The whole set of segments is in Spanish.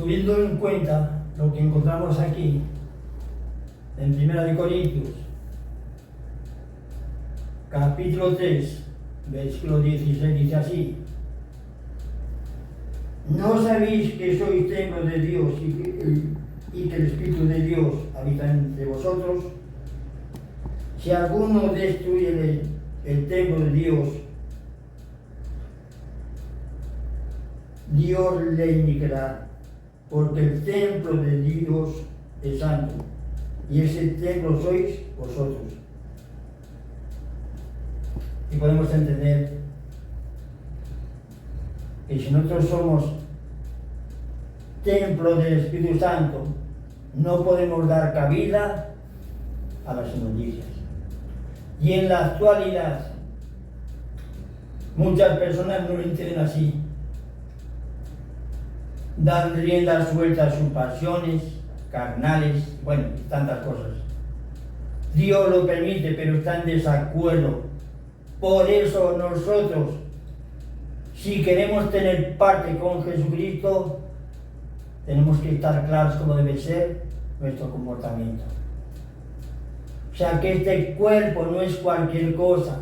Teniendo en cuenta lo que encontramos aquí en 1 Corintios, capítulo 3, versículo 16, dice así: ¿no sabéis que sois templo de Dios y que el Espíritu de Dios habita entre vosotros? Si alguno destruye el templo de Dios, Dios le indicará, porque el templo de Dios es santo, y ese templo sois vosotros. Y podemos entender que si nosotros somos templo del Espíritu Santo, no podemos dar cabida a las inmundicias. Y en la actualidad, muchas personas no lo entienden así. Dan rienda suelta a sus pasiones carnales, bueno, y tantas cosas. Dios lo permite, pero está en desacuerdo. Por eso nosotros, si queremos tener parte con Jesucristo, tenemos que estar claros cómo debe ser nuestro comportamiento. O sea, que este cuerpo no es cualquier cosa,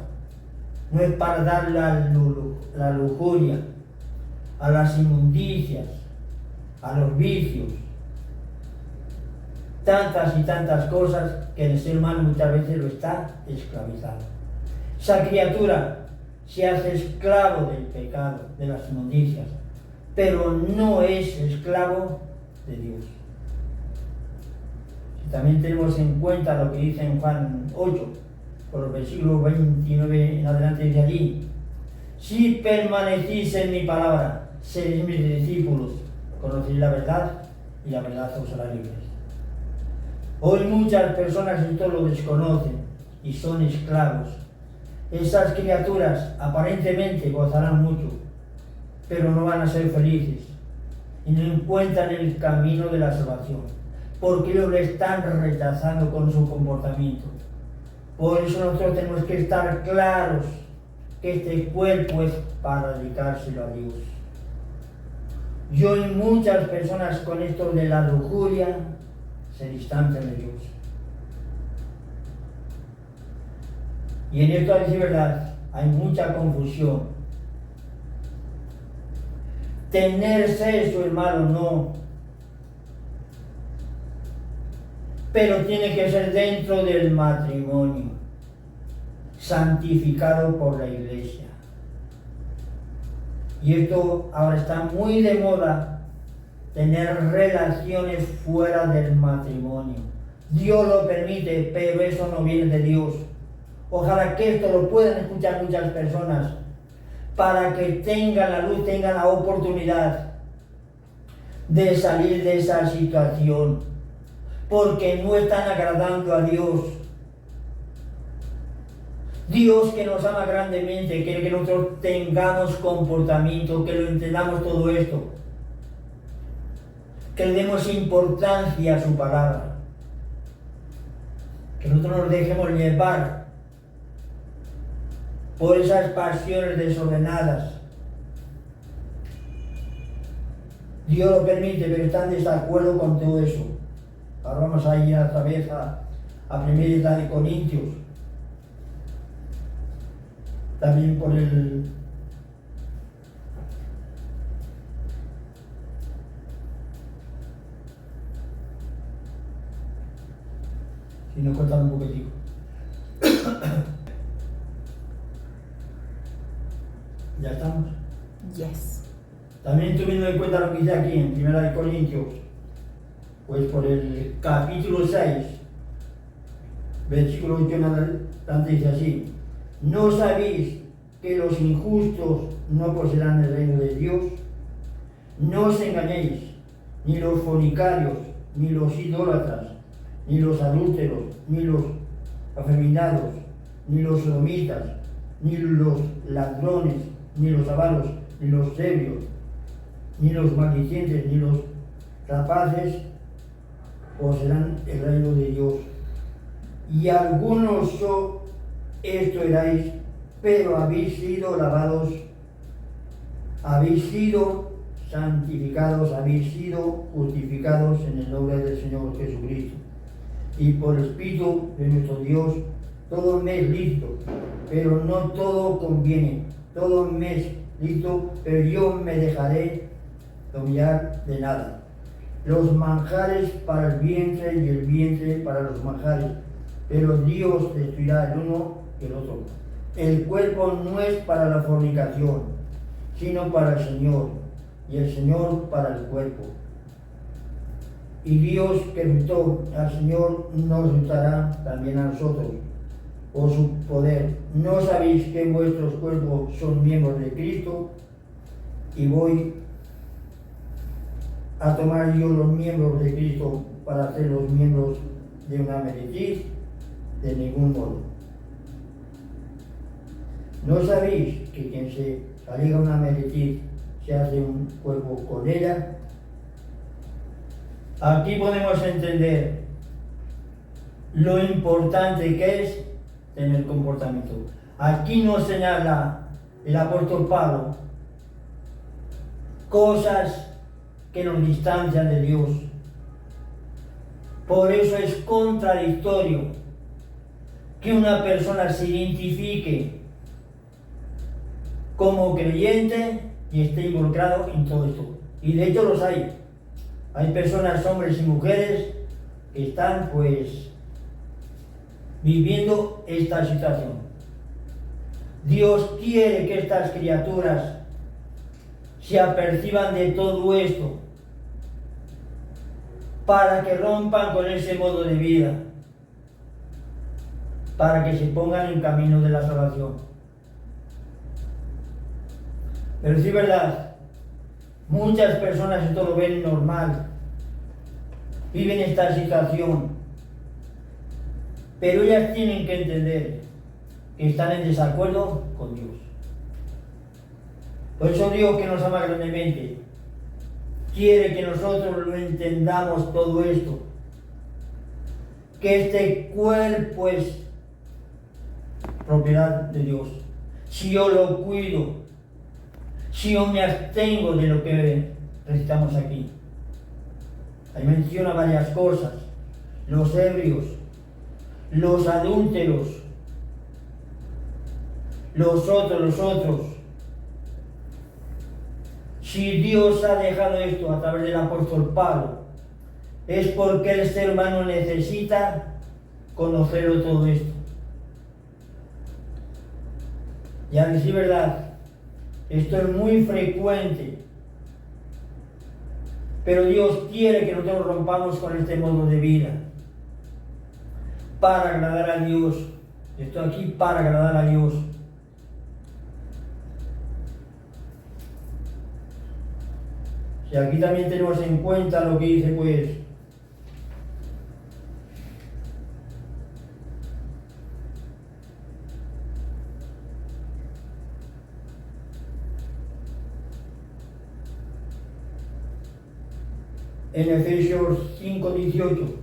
no es para dar la lujuria, a las inmundicias, a los vicios, tantas y tantas cosas que el ser humano muchas veces lo está esclavizado. Esa criatura se hace esclavo del pecado, de las inmundicias, pero no es esclavo de Dios. Si también tenemos en cuenta lo que dice en Juan 8, por los versículos 29 en adelante, dice allí: si permanecéis en mi palabra, seréis mis discípulos, conoceréis la verdad y la verdad os hará libres. Hoy muchas personas esto lo desconocen y son esclavos. Esas criaturas aparentemente gozarán mucho, pero no van a ser felices y no encuentran el camino de la salvación, porque ellos le están rechazando con su comportamiento. Por eso nosotros tenemos que estar claros que este cuerpo es para dedicárselo a Dios. Yo y muchas personas con esto de la lujuria se distancian de Dios. Y en esto, a decir verdad, hay mucha confusión. Tener sexo, hermano, no. Pero tiene que ser dentro del matrimonio, santificado por la Iglesia. Y esto ahora está muy de moda, tener relaciones fuera del matrimonio. Dios lo permite, pero eso no viene de Dios. Ojalá que esto lo puedan escuchar muchas personas, para que tengan la luz, tengan la oportunidad de salir de esa situación, porque no están agradando a Dios. Dios, que nos ama grandemente, quiere que nosotros tengamos comportamiento, que lo entendamos todo esto, que le demos importancia a su palabra, que nosotros nos dejemos llevar por esas pasiones desordenadas. Dios lo permite, pero está en desacuerdo con todo eso. Ahora vamos a ir otra vez a 1 Corintios. También por el si nos cortan un poquitico. ¿Ya estamos? Yes. También teniendo en cuenta lo que dice aquí en 1 Corintios, pues por el capítulo 6, versículo 8 en adelante, dice así: ¿no sabéis que los injustos no poseerán el reino de Dios? No os engañéis, ni los fornicarios, ni los idólatras, ni los adúlteros, ni los afeminados, ni los sodomitas, ni los ladrones, ni los avaros, ni los ebrios, ni los maldicientes, ni los rapaces poseerán el reino de Dios. Y algunos esto erais, pero habéis sido lavados, habéis sido santificados, habéis sido justificados en el nombre del Señor Jesucristo. Y por el Espíritu de nuestro Dios, todo me es lícito, pero no todo conviene. Todo me es lícito, pero yo me dejaré dominar de nada. Los manjares para el vientre y el vientre para los manjares, pero Dios destruirá el uno y el otro. El cuerpo no es para la fornicación, sino para el Señor, y el Señor para el cuerpo. Y Dios que resultó al Señor nos resultará también a nosotros, por su poder. ¿No sabéis que vuestros cuerpos son miembros de Cristo? Y voy a tomar yo los miembros de Cristo para hacer los miembros de una meretriz, de ningún modo. ¿No sabéis que quien se aliga a una meretriz se hace un cuerpo con ella? Aquí podemos entender lo importante que es tener comportamiento. Aquí nos señala el apóstol Pablo cosas que nos distancian de Dios. Por eso es contradictorio que una persona se identifique como creyente y esté involucrado en todo esto. Y de hecho los hay. Hay personas, hombres y mujeres, que están pues viviendo esta situación. Dios quiere que estas criaturas se aperciban de todo esto para que rompan con ese modo de vida, para que se pongan en camino de la salvación. Pero sí es verdad, muchas personas esto lo ven normal, viven esta situación, pero ellas tienen que entender que están en desacuerdo con Dios. Por eso Dios, que nos ama grandemente, quiere que nosotros lo entendamos todo esto, que este cuerpo es propiedad de Dios. Si yo lo cuido, si yo me abstengo de lo que recitamos aquí. Ahí menciona varias cosas: los ebrios, los adúlteros, los otros. Si Dios ha dejado esto a través del apóstol Pablo, es porque el ser humano necesita conocerlo todo esto. Ya que sí, verdad, esto es muy frecuente, pero Dios quiere que nosotros rompamos con este modo de vida para agradar a Dios. Estoy aquí para agradar a Dios. Y aquí también tenemos en cuenta lo que dice pues en Efesios 5:18.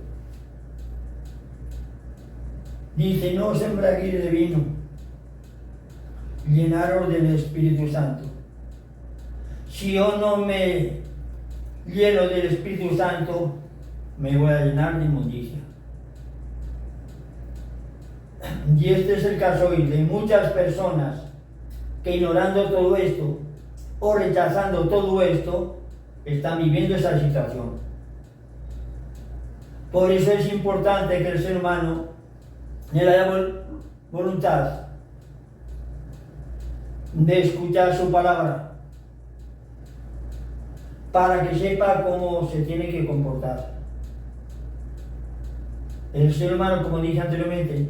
Dice: no os embriaguéis de vino, llenaros del Espíritu Santo. Si yo no me lleno del Espíritu Santo, me voy a llenar de inmundicia. Y este es el caso hoy de muchas personas que, ignorando todo esto o rechazando todo esto, están viviendo esa situación. Por eso es importante que el ser humano le haya voluntad de escuchar su palabra, para que sepa cómo se tiene que comportar. El ser humano, como dije anteriormente,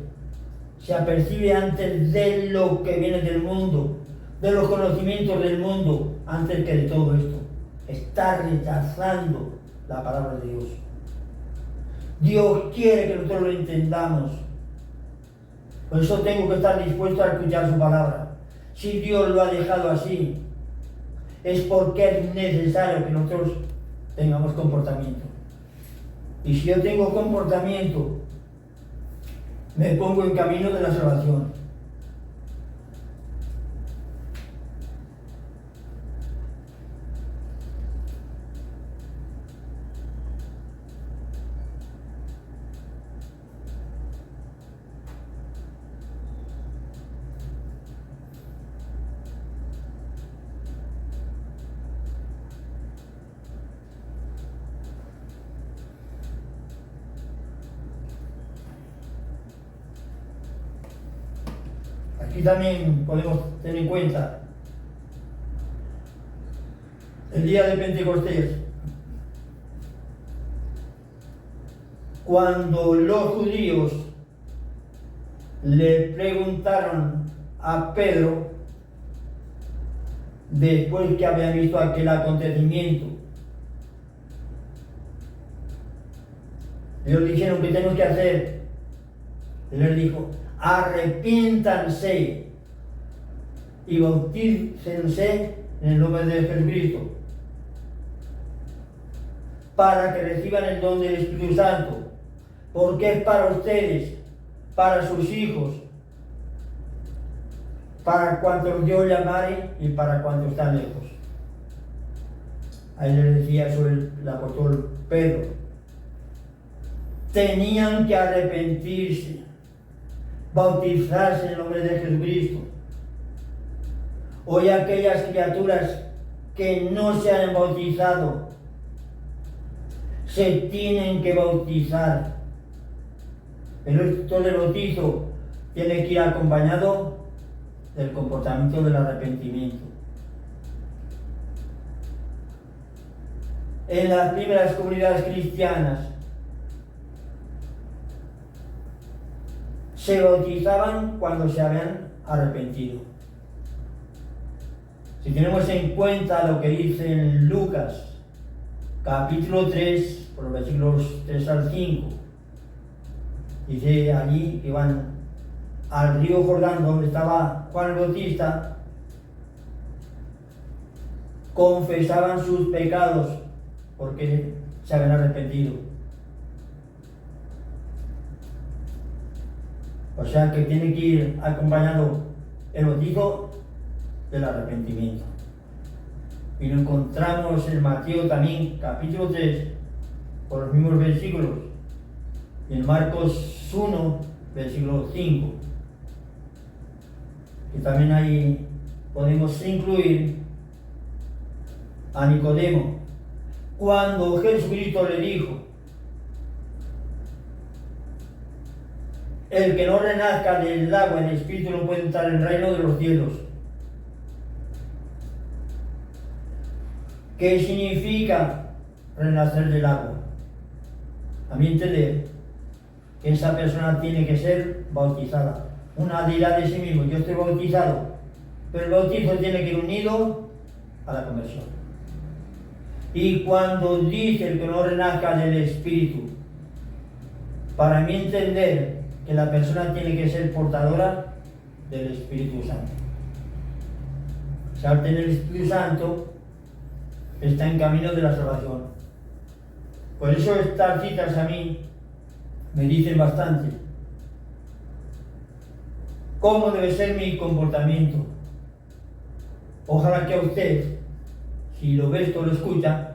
se apercibe antes de lo que viene del mundo, de los conocimientos del mundo, antes que de todo esto. Está rechazando la palabra de Dios. Dios quiere que nosotros lo entendamos. Por eso tengo que estar dispuesto a escuchar su palabra. Si Dios lo ha dejado así, es porque es necesario que nosotros tengamos comportamiento. Y si yo tengo comportamiento, me pongo en camino de la salvación. aquí también podemos tener en cuenta el día de Pentecostés, cuando los judíos le preguntaron a Pedro, después que habían visto aquel acontecimiento, ellos dijeron: ¿qué tenemos que hacer? Él les dijo: arrepiéntanse y bautícense en el nombre de Jesucristo, para que reciban el don del Espíritu Santo, porque es para ustedes, para sus hijos, para cuantos Dios llamare y para cuantos están lejos. Ahí le decía eso el apóstol Pedro. Tenían que arrepentirse, bautizarse en el nombre de Jesucristo. Hoy aquellas criaturas que no se han bautizado se tienen que bautizar. Pero esto del bautizo tiene que ir acompañado del comportamiento del arrepentimiento. En las primeras comunidades cristianas se bautizaban cuando se habían arrepentido. Si tenemos en cuenta lo que dice en Lucas, capítulo 3, por los versículos 3 al 5, dice allí que iban al río Jordán, donde estaba Juan el Bautista, confesaban sus pecados porque se habían arrepentido. O sea que tiene que ir acompañado el bautizo del arrepentimiento. Y lo encontramos en Mateo también, capítulo 3, por los mismos versículos, y en Marcos 1, versículo 5, que también ahí podemos incluir a Nicodemo, cuando Jesucristo le dijo: el que no renazca del agua y del Espíritu no puede entrar en el reino de los cielos. ¿Qué significa renacer del agua? A mi entender, que esa persona tiene que ser bautizada. Una dirá de sí mismo: yo estoy bautizado, pero el bautizo tiene que ir unido a la conversión. Y cuando dice el que no renazca del Espíritu, para mí entender que la persona tiene que ser portadora del Espíritu Santo. O sea, al tener el Espíritu Santo, está en camino de la salvación. Por eso estas citas a mí me dicen bastante cómo debe ser mi comportamiento. Ojalá que a usted, si lo ve o lo escucha,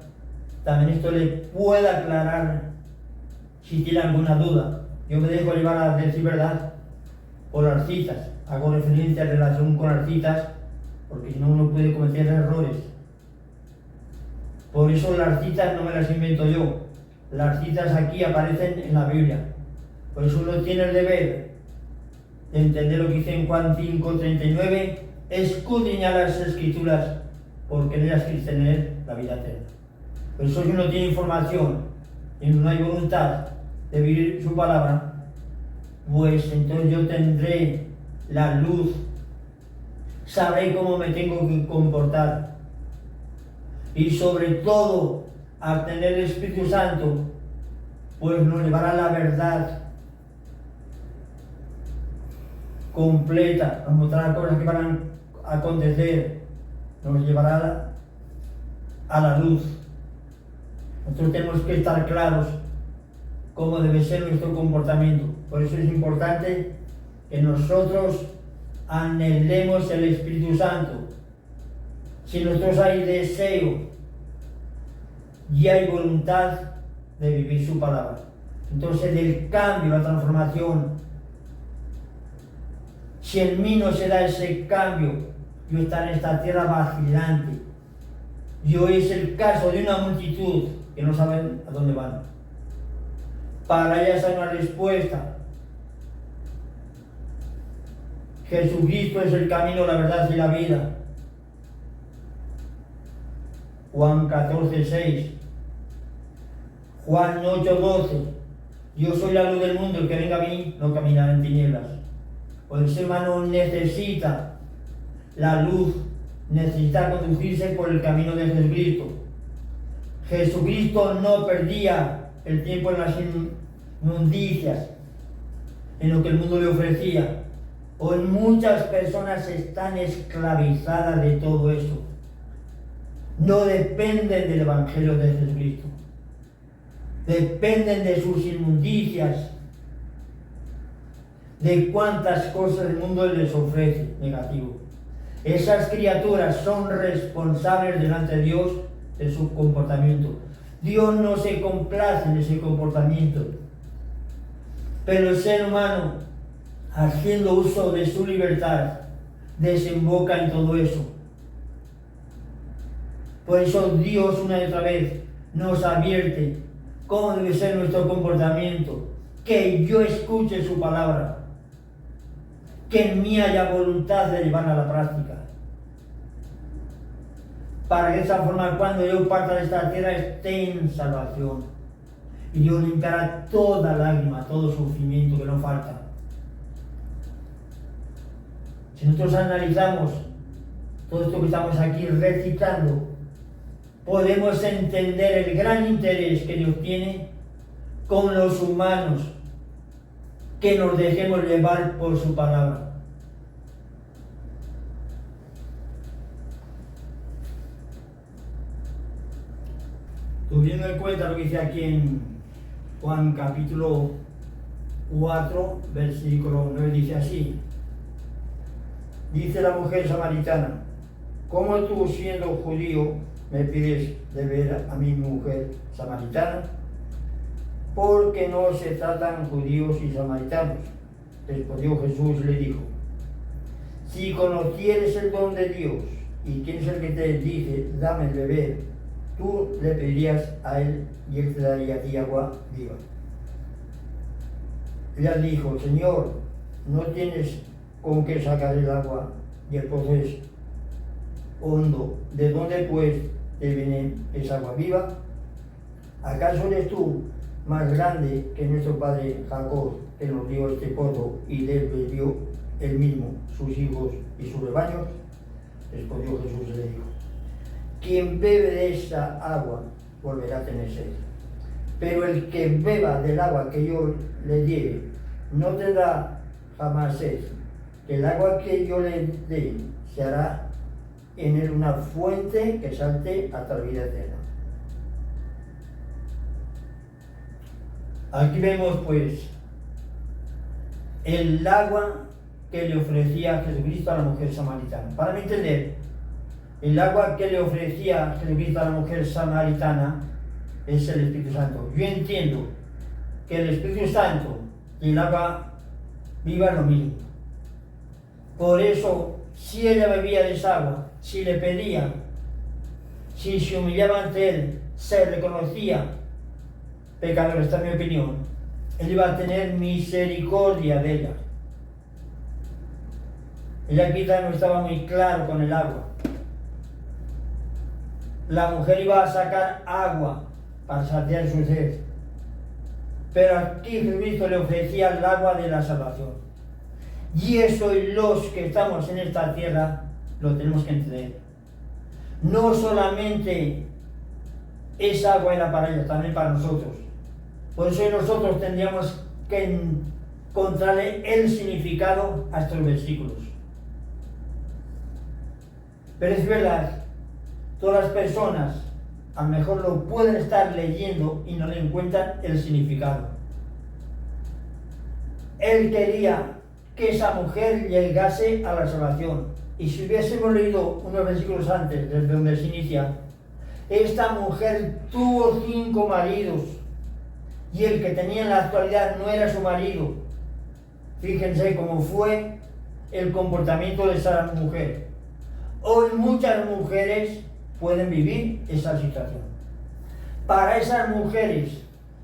también esto le pueda aclarar si tiene alguna duda. Yo me dejo llevar a decir verdad por las citas. Hago referencia en relación con las citas, porque si no uno puede cometer errores. Por eso las citas no me las invento yo. Las citas aquí aparecen en la Biblia. Por eso uno tiene el deber de entender lo que dice en Juan 5:39, escudriñar las Escrituras, porque en ellas quieres tener la vida eterna. Por eso si uno tiene información y no hay voluntad de vivir su palabra, pues entonces yo tendré la luz, sabré cómo me tengo que comportar. Y sobre todo, al tener el Espíritu Santo, pues nos llevará a la verdad completa, nos mostrará cosas que van a acontecer, nos llevará a la luz. Nosotros tenemos que estar claros cómo debe ser nuestro comportamiento. Por eso es importante que nosotros anhelemos el Espíritu Santo. Si nosotros hay deseo y hay voluntad de vivir su palabra, entonces del cambio, la transformación, si en mí no se da ese cambio, yo estaré en esta tierra vacilante. Y hoy es el caso de una multitud que no saben a dónde van. Para ellas hay una respuesta. Jesucristo es el camino, la verdad y la vida. Juan 14:6. Juan 8:12. Yo soy la luz del mundo, el que venga a mí no caminará en tinieblas. Pues el ser humano necesita la luz, necesita conducirse por el camino de Jesucristo. Jesucristo no perdía el tiempo en las inmundicias, en lo que el mundo le ofrecía. Hoy muchas personas están esclavizadas de todo eso. No dependen del Evangelio de Jesucristo. Dependen de sus inmundicias, de cuántas cosas el mundo les ofrece negativo. Esas criaturas son responsables delante de Dios de su comportamiento. Dios no se complace en ese comportamiento. Pero el ser humano, haciendo uso de su libertad, desemboca en todo eso. Por eso Dios una y otra vez nos advierte cómo debe ser nuestro comportamiento, que yo escuche su palabra, que en mí haya voluntad de llevarla a la práctica, para que de esa forma cuando yo parta de esta tierra esté en salvación y Dios limpiará toda lágrima, todo sufrimiento que no falta. Si nosotros analizamos todo esto que estamos aquí recitando, podemos entender el gran interés que Dios tiene con los humanos, que nos dejemos llevar por su palabra. Teniendo en cuenta lo que dice aquí en Juan capítulo 4, versículo 9, dice así. Dice la mujer samaritana: ¿cómo tú, siendo judío, me pides de ver a mi mujer samaritana? Porque no se tratan judíos y samaritanos. Respondió Jesús y le dijo: si conocieres el don de Dios y quién es el que te dice dame el beber, tú le pedirías a él y él te daría a ti agua viva. Ella dijo: Señor, no tienes con qué sacar el agua y el pozo es hondo. ¿De dónde pues te viene esa agua viva? ¿Acaso eres tú más grande que nuestro padre Jacob, que nos dio este pozo y de él bebió él mismo, sus hijos y sus rebaños? Respondió Jesús y le dijo: quien bebe de esa agua volverá a tener sed, pero el que beba del agua que yo le diere no tendrá jamás sed. El agua que yo le dé se hará en él una fuente que salte hasta la vida eterna. Aquí vemos pues el agua que le ofrecía Jesucristo a la mujer samaritana. Para mi entender, el agua que le ofrecía Jesucristo a la mujer samaritana es el Espíritu Santo. Yo entiendo que el Espíritu Santo y el agua viva es lo mismo. Por eso, si ella bebía de esa agua, si le pedía, si se humillaba ante él, se reconocía pecador, esta es mi opinión, él iba a tener misericordia de ella. Ella quizá no estaba muy claro con el agua. La mujer iba a sacar agua para saciar su sed, pero aquí Jesucristo le ofrecía el agua de la salvación. Y eso y los que estamos en esta tierra lo tenemos que entender. No solamente esa agua era para ellos, también para nosotros. Por eso nosotros tendríamos que encontrarle el significado a estos versículos. Pero es verdad, todas las personas a lo mejor lo pueden estar leyendo y no le encuentran el significado. Él quería que esa mujer llegase a la salvación. Y si hubiésemos leído unos versículos antes, desde donde se inicia, esta mujer tuvo 5 maridos y el que tenía en la actualidad no era su marido. Fíjense cómo fue el comportamiento de esa mujer. Hoy muchas mujeres pueden vivir esa situación. Para esas mujeres,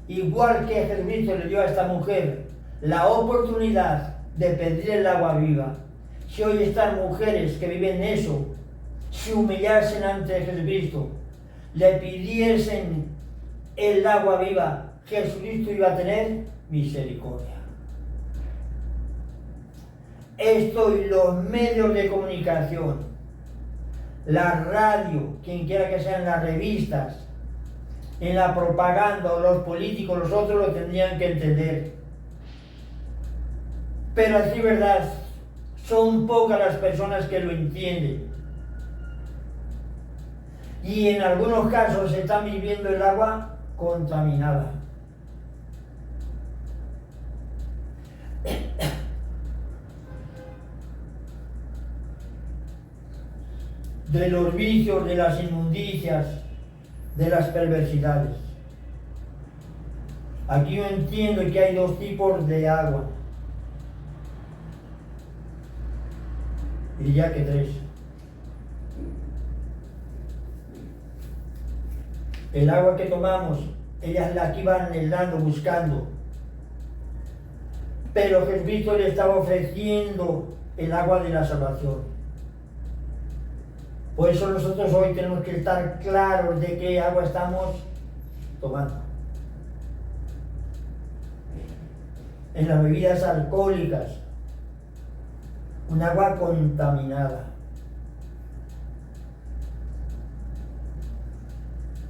igual que Jesucristo le dio a esta mujer la oportunidad de pedir el agua viva, Si hoy estas mujeres que viven eso se humillasen ante Jesucristo, le pidiesen el agua viva, Jesucristo iba a tener misericordia. Esto y los medios de comunicación, la radio, quien quiera que sean las revistas, en la propaganda o los políticos, los otros lo tendrían que entender. Pero así verdad, son pocas las personas que lo entienden. Y en algunos casos se está viviendo el agua contaminada. De los vicios, de las inmundicias, de las perversidades. Aquí yo entiendo que hay dos tipos de agua. Diría que tres. El agua que tomamos, ella es la que iba anhelando, buscando. Pero Jesucristo le estaba ofreciendo el agua de la salvación. Por eso nosotros hoy tenemos que estar claros de qué agua estamos tomando. En las bebidas alcohólicas, un agua contaminada.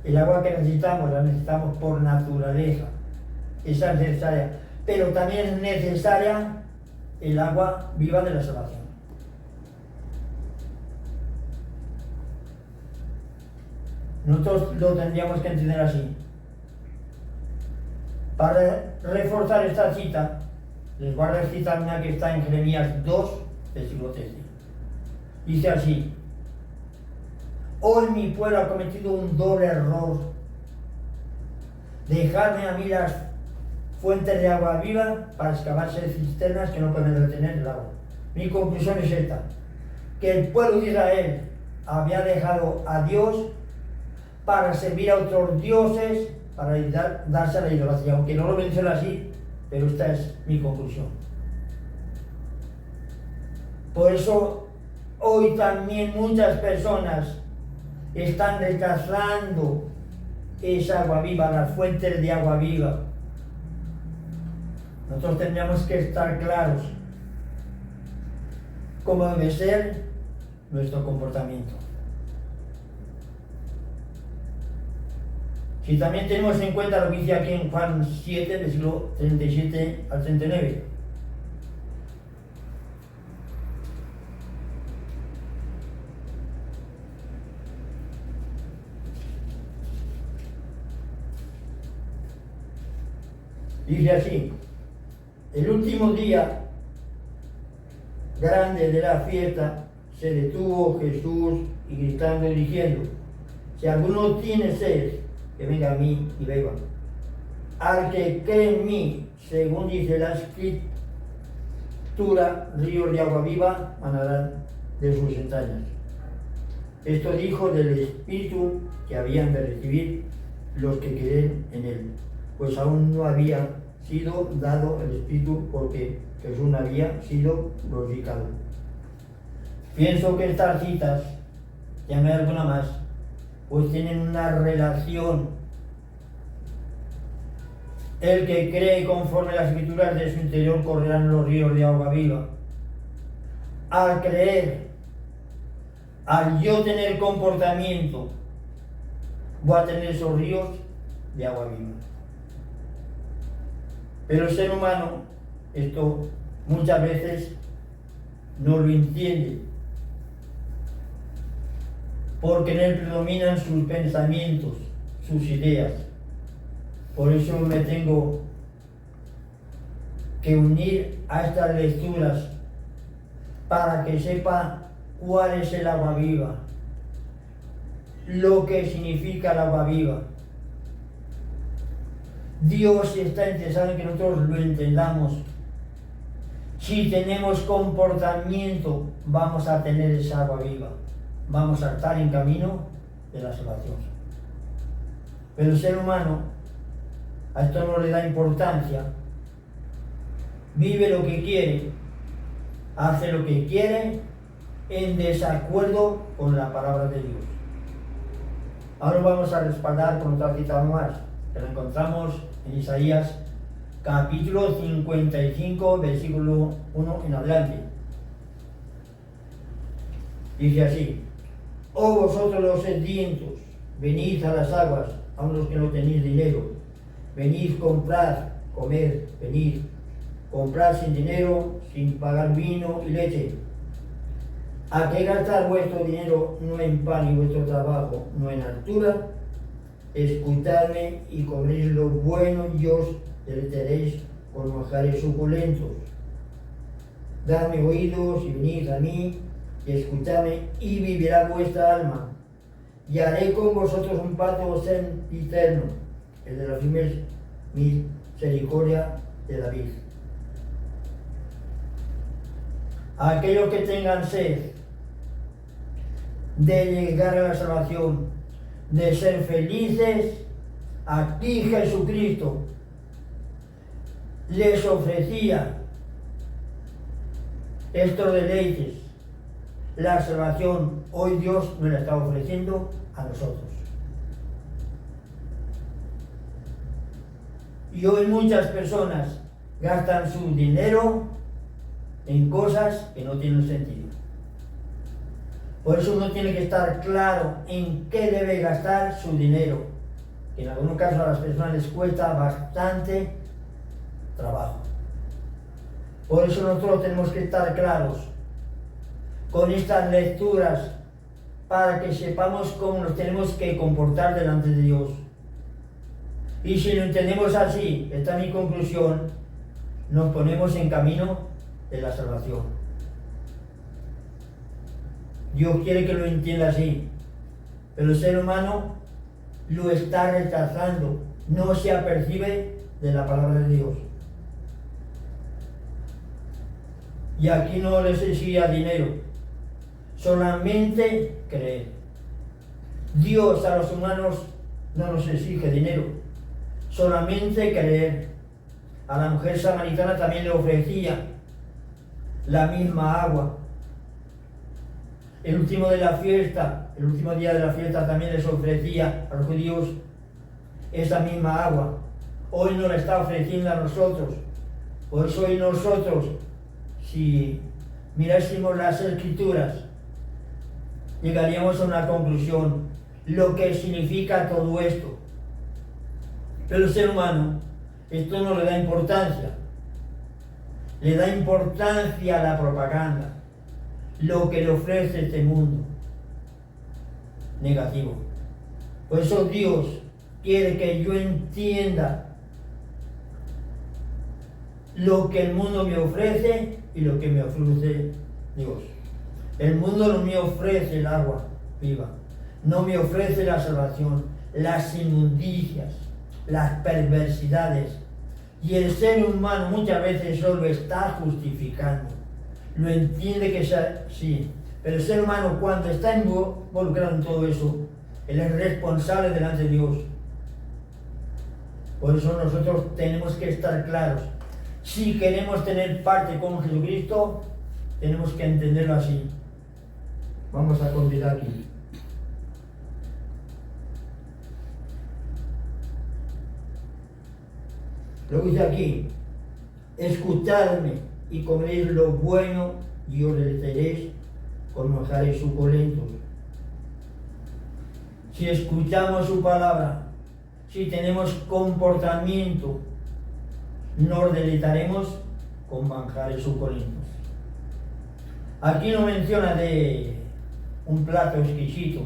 El agua que necesitamos, la necesitamos por naturaleza. Esa es necesaria. Pero también es necesaria el agua viva de la salvación. Nosotros lo tendríamos que entender así. Para reforzar esta cita, les voy a recitar una que está en Jeremías 2, versículo 13. Dice así: hoy mi pueblo ha cometido un doble error. Dejarme a mí las fuentes de agua viva para excavarse cisternas que no pueden retener el agua. Mi conclusión es esta: que el pueblo de Israel había dejado a Dios para servir a otros dioses, para darse a la idolatría, aunque no lo menciona así, pero esta es mi conclusión. Por eso hoy también muchas personas están rechazando esa agua viva, las fuentes de agua viva. Nosotros tendríamos que estar claros cómo debe ser nuestro comportamiento. Si también tenemos en cuenta lo que dice aquí en Juan 7, versículo 37 al 39. Dice así: el último día grande de la fiesta se detuvo Jesús y gritando y diciendo: si alguno tiene sed, que venga a mí y beba. Al que cree en mí, según dice la Escritura, ríos de agua viva manarán de sus entrañas. Esto dijo del Espíritu que habían de recibir los que creen en él, pues aún no había sido dado el Espíritu porque Jesús no había sido glorificado. Pienso que estas citas, ya no hay alguna más, pues tienen una relación. El que cree conforme a las Escrituras, de su interior correrán los ríos de agua viva. Al creer, al yo tener comportamiento, voy a tener esos ríos de agua viva. Pero el ser humano, esto muchas veces no lo entiende, porque en él predominan sus pensamientos, sus ideas. Por eso me tengo que unir a estas lecturas para que sepa cuál es el agua viva, lo que significa el agua viva. Dios está interesado en que nosotros lo entendamos. Si tenemos comportamiento, vamos a tener esa agua viva. Vamos a estar en camino de la salvación. Pero el ser humano a esto no le da importancia. Vive lo que quiere hace lo que quiere en desacuerdo con la palabra de Dios. Ahora vamos a respaldar con otra cita más, que la encontramos en Isaías capítulo 55, versículo 1 en adelante. Dice así: oh vosotros los sedientos, venid a las aguas, a los que no tenéis dinero, venid comprad, comer, venid, comprad sin dinero, sin pagar vino y leche. ¿A qué gastar vuestro dinero no en pan y vuestro trabajo no en altura? Escuchadme y comeréis lo bueno y os deleitaréis con manjares suculentos. Dadme oídos y venid a mí y escuchadme y vivirá vuestra alma. Y haré con vosotros un pacto sempiterno, el de la firme misericordia de David. A aquellos que tengan sed de llegar a la salvación, de ser felices, aquí Jesucristo les ofrecía estos deleites. La salvación hoy Dios nos la está ofreciendo a nosotros. Y hoy muchas personas gastan su dinero en cosas que no tienen sentido. Por eso uno tiene que estar claro en qué debe gastar su dinero, que en algunos casos a las personas les cuesta bastante trabajo. Por eso nosotros tenemos que estar claros con estas lecturas para que sepamos cómo nos tenemos que comportar delante de Dios. Y si lo entendemos así, esta es mi conclusión, nos ponemos en camino de la salvación. Dios quiere que lo entienda así, pero el ser humano lo está rechazando, no se apercibe de la palabra de Dios. Y aquí no les exigía dinero, solamente creer. Dios a los humanos no nos exige dinero, solamente creer. A la mujer samaritana también le ofrecía la misma agua. El último día de la fiesta también les ofrecía a los judíos esa misma agua. Hoy nos la está ofreciendo a nosotros. Por eso hoy nosotros, si mirásemos las Escrituras, llegaríamos a una conclusión, lo que significa todo esto. Pero el ser humano, esto no le da importancia. Le da importancia a la propaganda, lo que le ofrece este mundo negativo. Por eso Dios quiere que yo entienda lo que el mundo me ofrece y lo que me ofrece Dios. El mundo no me ofrece el agua viva, no me ofrece la salvación, las inmundicias, las perversidades. Y el ser humano muchas veces solo está justificando. Lo entiende que sea así. Pero el ser humano, cuando está involucrado en todo eso, él es responsable delante de Dios. Por eso nosotros tenemos que estar claros. Si queremos tener parte con Jesucristo, tenemos que entenderlo así. Vamos a continuar aquí. Luego dice aquí: escuchadme y comeréis lo bueno y os deleitaréis con manjares suculentos. Si escuchamos su palabra, si tenemos comportamiento, nos deleitaremos con manjares suculentos. Aquí no menciona de un plato exquisito,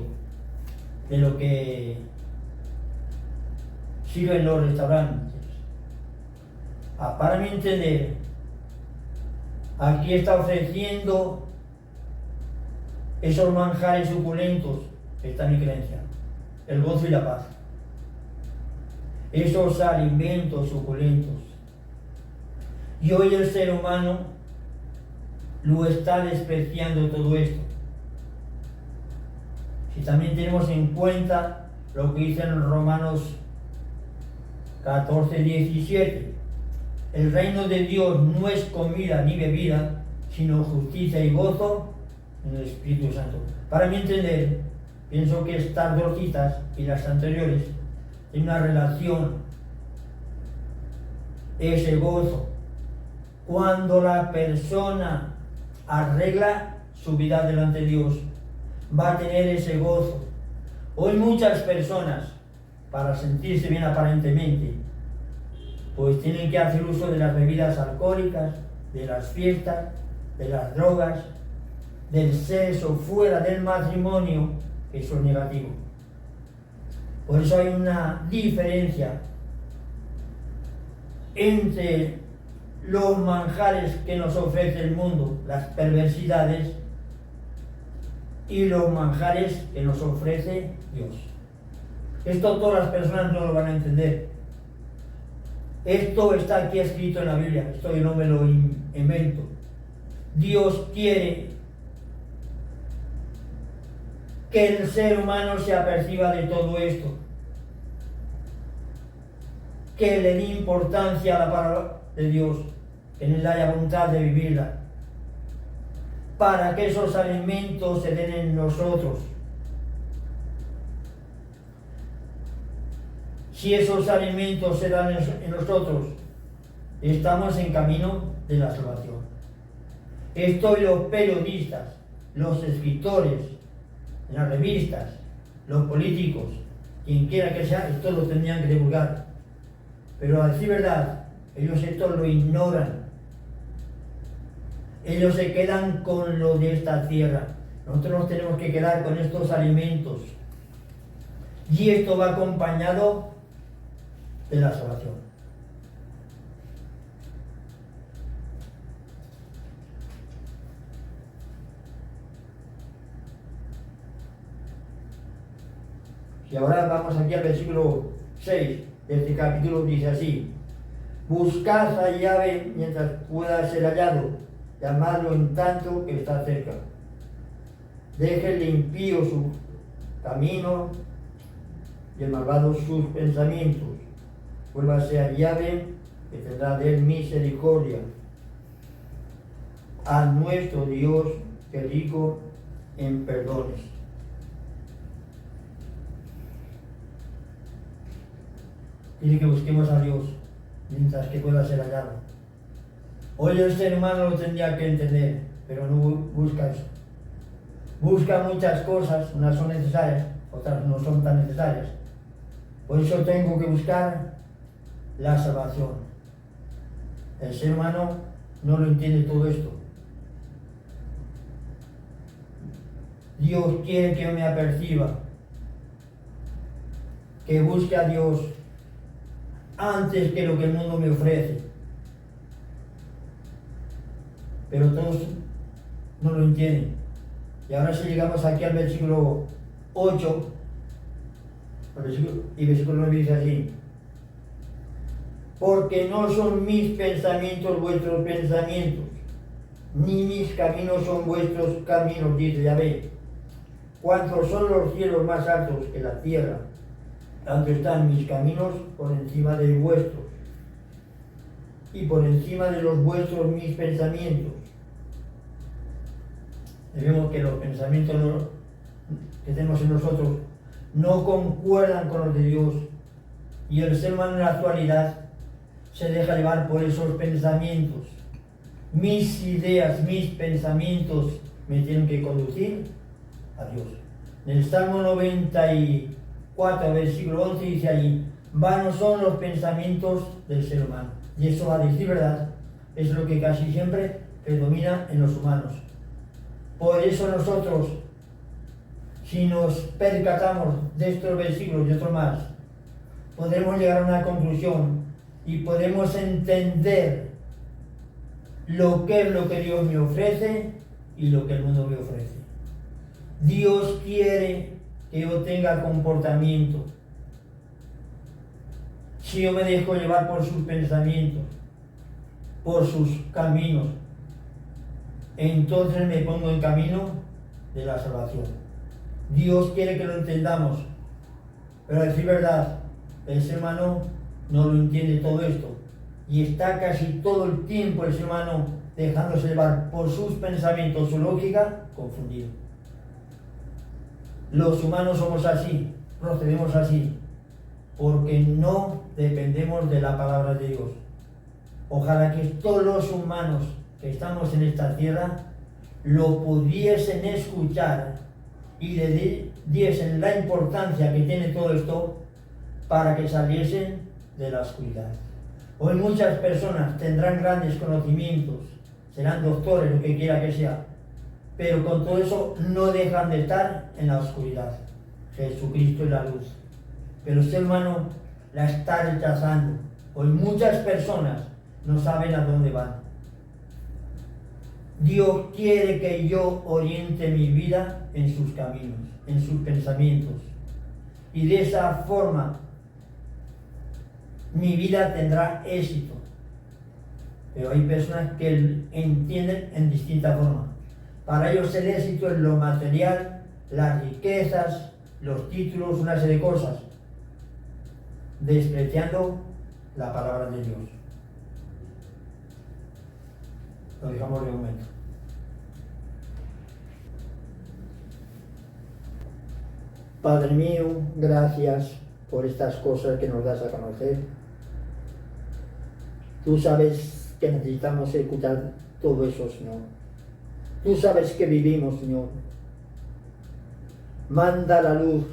de lo que sirven los restaurantes. Para mi entender, aquí está ofreciendo esos manjares suculentos, esta es mi creencia, el gozo y la paz. Esos alimentos suculentos. Y hoy el ser humano lo está despreciando todo esto. Si también tenemos en cuenta lo que dice en Romanos 14:17, el reino de Dios no es comida ni bebida, sino justicia y gozo en el Espíritu Santo. Para mi entender, pienso que estas dos citas y las anteriores tienen una relación, ese gozo, cuando la persona arregla su vida delante de Dios, va a tener ese gozo. Hoy muchas personas, para sentirse bien aparentemente, pues tienen que hacer uso de las bebidas alcohólicas, de las fiestas, de las drogas, del sexo fuera del matrimonio. Eso es negativo. Por eso hay una diferencia entre los manjares que nos ofrece el mundo, las perversidades, y los manjares que nos ofrece Dios. Esto todas las personas no lo van a entender. Esto está aquí escrito en la Biblia, esto yo no me lo invento. Dios quiere que el ser humano se aperciba de todo esto, que le dé importancia a la palabra de Dios, que en él haya voluntad de vivirla, para que esos alimentos se den en nosotros. Si esos alimentos se dan en nosotros, estamos en camino de la salvación. Esto los periodistas, los escritores, las revistas, los políticos, quien quiera que sea, esto lo tendrían que divulgar. Pero a decir verdad, ellos esto lo ignoran. Ellos se quedan con lo de esta tierra. Nosotros nos tenemos que quedar con estos alimentos. Y esto va acompañado de la salvación. Y ahora vamos aquí al versículo 6 de este capítulo, dice así: buscad la llave mientras pueda ser hallado, llamadlo en tanto que está cerca. Deje el impío su camino y el malvado sus pensamientos. Vuélvase a llave que tendrá de él misericordia. A nuestro Dios que es rico en perdones. Dice que busquemos a Dios mientras que pueda ser hallado. Hoy el ser humano lo tendría que entender, pero no busca eso. Busca muchas cosas, unas son necesarias, otras no son tan necesarias. Por eso tengo que buscar la salvación. El ser humano no lo entiende todo esto. Dios quiere que yo me aperciba, que busque a Dios antes que lo que el mundo me ofrece. Pero todos no lo entienden. Y ahora si llegamos aquí al versículo 8, y versículo 9 dice así: porque no son mis pensamientos vuestros pensamientos, ni mis caminos son vuestros caminos, dice Yahvé. Cuantos son los cielos más altos que la tierra, tanto están mis caminos por encima de vuestros, y por encima de los vuestros mis pensamientos. Vemos que los pensamientos que tenemos en nosotros no concuerdan con los de Dios, y el ser humano en la actualidad se deja llevar por esos pensamientos. Mis ideas, mis pensamientos me tienen que conducir a Dios. En el Salmo 94, versículo 11 dice allí: vanos son los pensamientos del ser humano. Y eso, a decir verdad, es lo que casi siempre predomina en los humanos. Por eso nosotros, si nos percatamos de estos versículos y otros más, podremos llegar a una conclusión y podemos entender lo que es lo que Dios me ofrece y lo que el mundo me ofrece. Dios quiere que yo tenga comportamiento. Si yo me dejo llevar por sus pensamientos, por sus caminos, entonces me pongo en camino de la salvación. Dios quiere que lo entendamos, pero a decir verdad, el ser humano no lo entiende todo esto, y está casi todo el tiempo el ser humano dejándose llevar por sus pensamientos, su lógica, confundido. Los humanos somos así, procedemos así, porque no dependemos de la palabra de Dios. Ojalá que todos los humanos que estamos en esta tierra lo pudiesen escuchar y le diesen la importancia que tiene todo esto para que saliesen de la oscuridad. Hoy muchas personas tendrán grandes conocimientos, serán doctores, lo que quiera que sea, pero con todo eso no dejan de estar en la oscuridad. Jesucristo es la luz, pero el ser humano la está rechazando. Hoy muchas personas no saben a dónde van. Dios quiere que yo oriente mi vida en sus caminos, en sus pensamientos, y de esa forma mi vida tendrá éxito. Pero hay personas que entienden en distinta forma. Para ellos el éxito es lo material, las riquezas, los títulos, una serie de cosas, despreciando la palabra de Dios. Lo dejamos de momento. Padre mío, gracias por estas cosas que nos das a conocer. Tú sabes que necesitamos escuchar todo eso, Señor. Tú sabes que vivimos, Señor. Manda la luz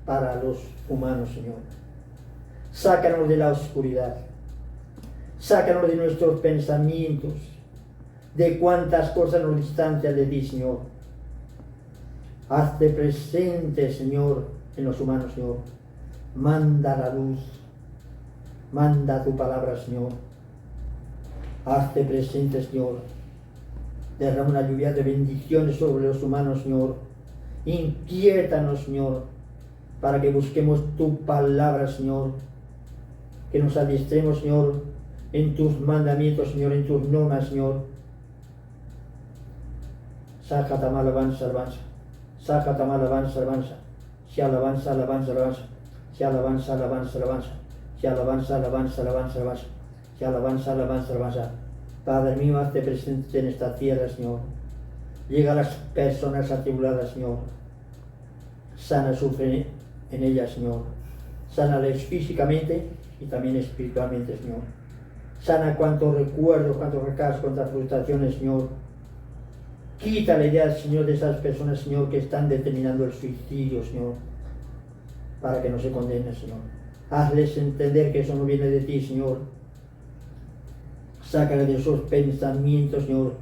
para los humanos, Señor. Sácanos de la oscuridad. Sácanos de nuestros pensamientos, de cuántas cosas nos distancian de ti, Señor. Hazte presente, Señor, en los humanos, Señor. Manda la luz. Manda tu palabra, Señor. Hazte presente, Señor. Derrama una lluvia de bendiciones sobre los humanos, Señor. Inquiétanos, Señor, para que busquemos tu palabra, Señor. Que nos adiestremos, Señor, en tus mandamientos, Señor, en tus normas, Señor. Sácatama, alabanza, alabanza. Sácatama, alabanza, alabanza. Si alabanza, alabanza, alabanza. Si alabanza, alabanza, alabanza. Si alabanza, alabanza, alabanza, alabanza. Si alabanza, alabanza, alabanza. Padre mío, hazte presente en esta tierra, Señor. Llega a las personas atribuladas, Señor. Sana su fe en ellas, Señor. Sánales físicamente y también espiritualmente, Señor. Sana cuantos recuerdos, cuantos recados, cuantas frustraciones, Señor. Quita la idea, Señor, de esas personas, Señor, que están determinando el suicidio, Señor, para que no se condenen, Señor. Hazles entender que eso no viene de ti, Señor. Sácale de esos pensamientos, Señor.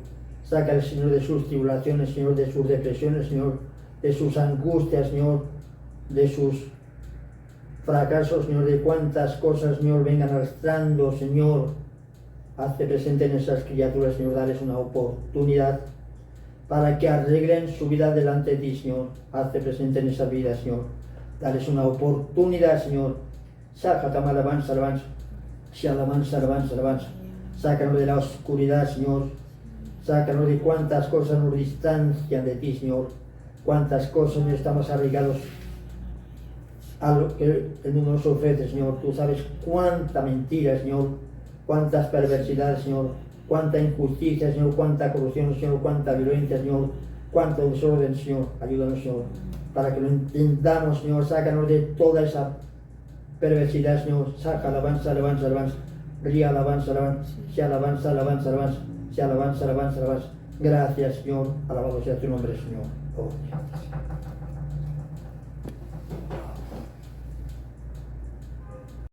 Sácale, Señor, de sus tribulaciones, Señor, de sus depresiones, Señor, de sus angustias, Señor, de sus fracasos, Señor, de cuántas cosas, Señor, vengan arrastrando, Señor. Hazte presente en esas criaturas, Señor, dales una oportunidad para que arreglen su vida delante de ti, Señor. Hazte presente en esa vida, Señor. Dales una oportunidad, Señor. Sácatama, alabanza, alabanza. Si alabanza, alabanza, alabanza. Sácanos de la oscuridad, Señor. Sácanos de cuántas cosas nos distancian de ti, Señor. Cuántas cosas no estamos arraigados a lo que el mundo nos ofrece, Señor. Tú sabes cuánta mentira, Señor. Cuántas perversidades, Señor. Cuánta injusticia, Señor. Cuánta corrupción, Señor. Cuánta violencia, Señor. Cuánto desorden, Señor. Ayúdanos, Señor, para que lo entendamos, Señor. Sácanos de toda esa perversidad, Señor. Saca alabanza, alabanza, alabanza. Ría, alabanza, alabanza. Si alabanza, alabanza, alabanza. Si alabanza, alabanza, alabanza. Gracias, Señor. Alabado sea tu nombre, Señor. Oh.